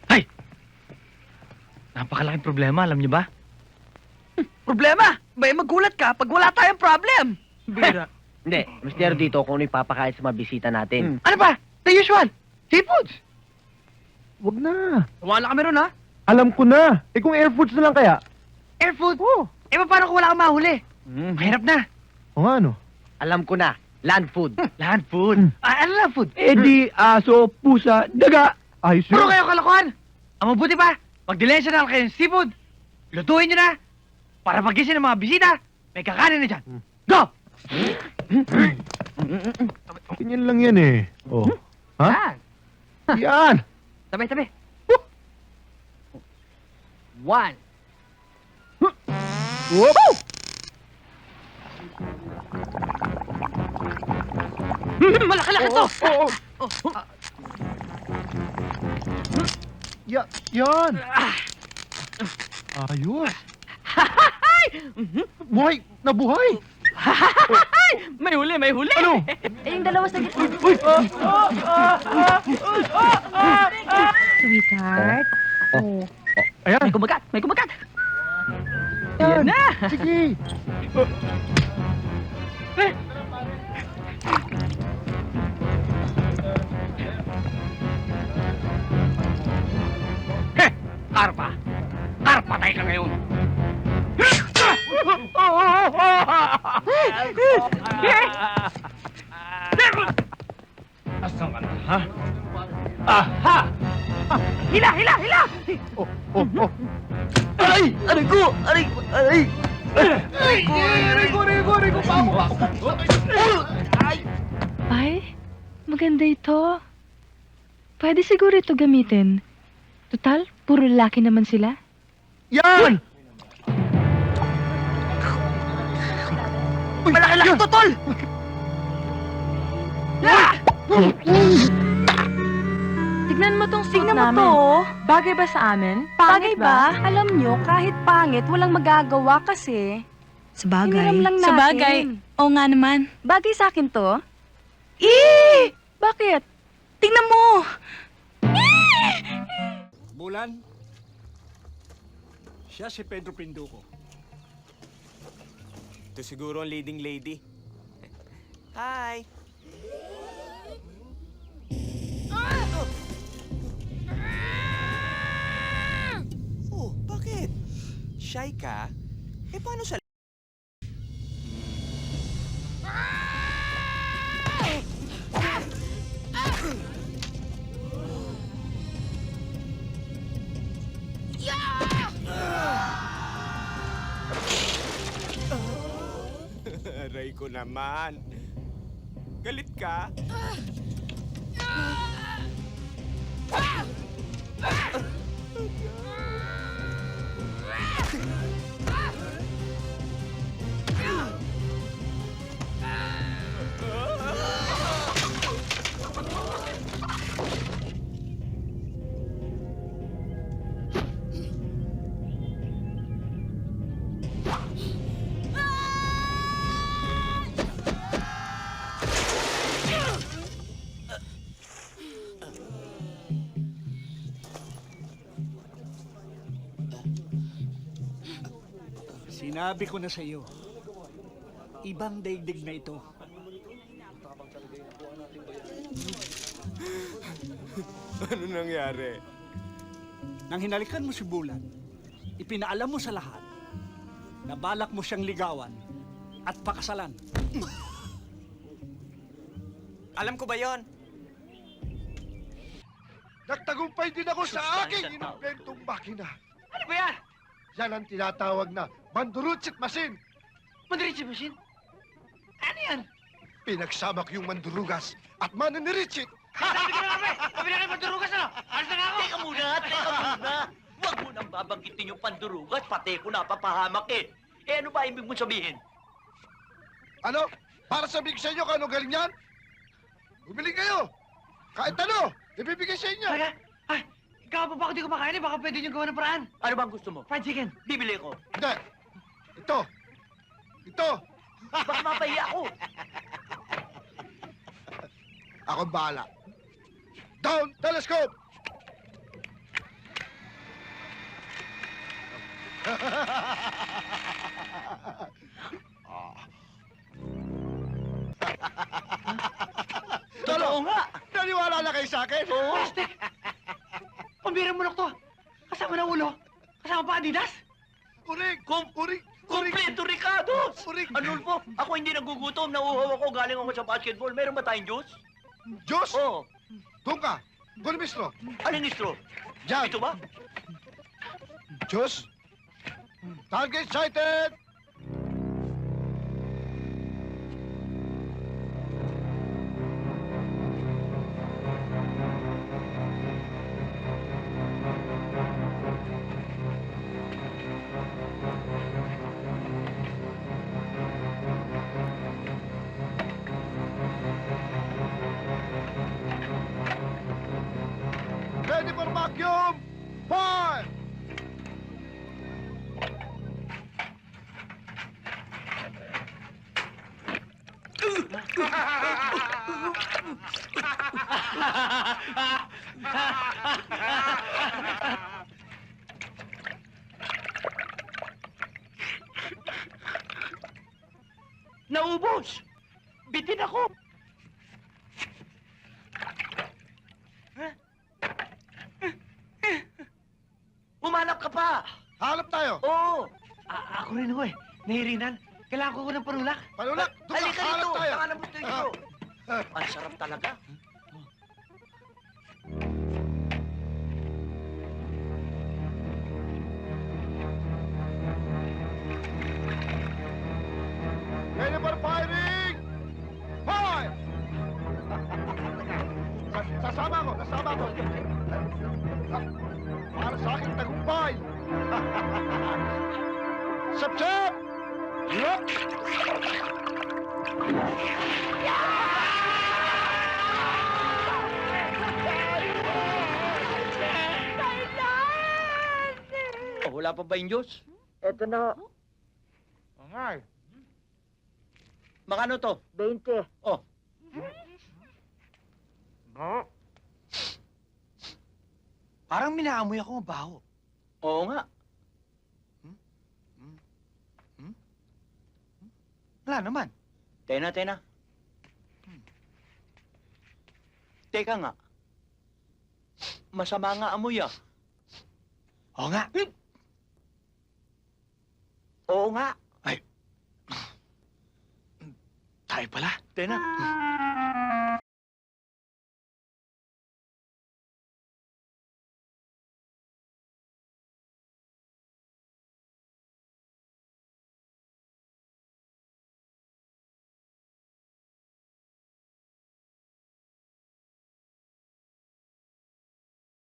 Ay! Napakalaking problema, alam niyo ba? Problema? May magulat ka pag wala tayong problem. Bira. Hindi, mistero dito kung ano ipapakain sa mga bisita natin. Ano ba? The usual. Seafoods. Wag na. Wala kami ron, ha? Alam ko na. Eh kung air foods na lang kaya? Air food. Eh, paano kung wala kang mahuli? Mahirap na. O nga, ano? Alam ko na, land food. Land food. Ano land food? Eh di, aso, pusa, daga. Ayos Puro yun. kayo kalokohan. Ang mabuti pa, mag-delensya na lang kayo ng seafood. Lutuin nyo na. Para pagising ng mga bisita, may kakanin na dyan. Go! Ganyan lang yan eh. Oh. Ha? Yan. Tabi. 1. Whoop! Malaki-laki to! Yan. Ayos. Buhay! Nabuhay! May huli! Ano? Eh, yung dalawa sa gitna. Uy! Sweetheart. Oh. Ayan. May kumagat! Yan. na! Sige. Karpa! Karpa tayo ka ngayon! Asan ka na, ha? Aha! Hila! Oh. Aray! Aray ko! Aray! Aray ko! Pamo! Ay, maganda ito. Pwede siguro ito gamitin. Total, puro lalaki naman sila. Yan! Malaki-laki to, tol! Tignan mo tong suit Tignan mo namin. to, oh. Bagay ba sa amin? Bagay ba? Alam nyo, kahit pangit, walang magagawa kasi. Sabagay. Hiniram lang natin. Sabagay. Oo nga naman. Bagay sa akin to. Bakit? Tignan mo! Bulan, siya si Pedro Pinduco. Ito siguro ang leading lady. Hi! Oh, bakit? Shy ka? Eh, paano sa... Aray ko naman. Galit ka? Sinabi ko na sa iyo, ibang daigdig na ito. Ano nangyari? Nang hinalikan mo si Bulan, ipinaalam mo sa lahat na balak mo siyang ligawan at pakasalan. Alam ko ba yon? Nagtagumpay din ako sa aking inumbentong makina. Ano ba yan? Yan ang tinatawag na Mandurucit Machine. Mandiritsi machine? Ano yan? Pinagsama ko yung mandurugas at maniniritsit. Sabi ko na kami! Sabi na kayo magdurugas, ano? Alis na nga ako! Teka muna! Huwag mo nang babanggitin yung pandurugas, pati ko napapahamak eh. Eh, ano ba ibig mong sabihin? Ano? Para sabihin ko sa inyo kung ano galing yan? Bumili kayo! Kahit ano! Ibibigay sa inyo. Talaga? Ay, ikaw pa ba ako di kumakain eh? Baka pwede nyo gawa ng paraan. Ano bang gusto mo? Fried chicken. Bibili ko. Hindi. Ito. Ito. Baka mapahiya ako. Ako ang bahala. Down, telescope! Totoo nga. Naniwala na kayo sa akin? Oo. Plastic! Pambirang mulok to. Kasama na ulo. Kasama pa Adidas. Kuring! Kum- Kuring! Kuring! Kumpleto Ricardo! Kuring! Anulfo, ako hindi nagugutom. Nauuhaw ako. Galing ako sa basketball. Meron ba tayong juice? Diyos! Oo. Doon ka! Doon mismo! Aling istro? Diyan! Ito ba? Diyos! Target sighted! Ready for vacuum! Fire! Naubos! Bitin ako! Umanap ka pa! Hanap tayo! Oo! Ako rin ho eh. Nahirinan. Kailangan ko ng panulak. Panulak! Doon ka! Halika Hanap rito! tayo! Saka mo dito! Ang sarap talaga. Ready for firing! Fire! Sasama ko! Sasama ko! Para sa aking tagumpay! Sap-sap! Yup! Oh, wala pa ba yung juice? Eto na, Angay! Makano to? 20. Oh, Parang minaamoy ako mabaho. oo nga. Wala naman. Tena. Teka nga. Masama nga amoy ah. Oo nga. Oo nga. Tayo pala. Tena.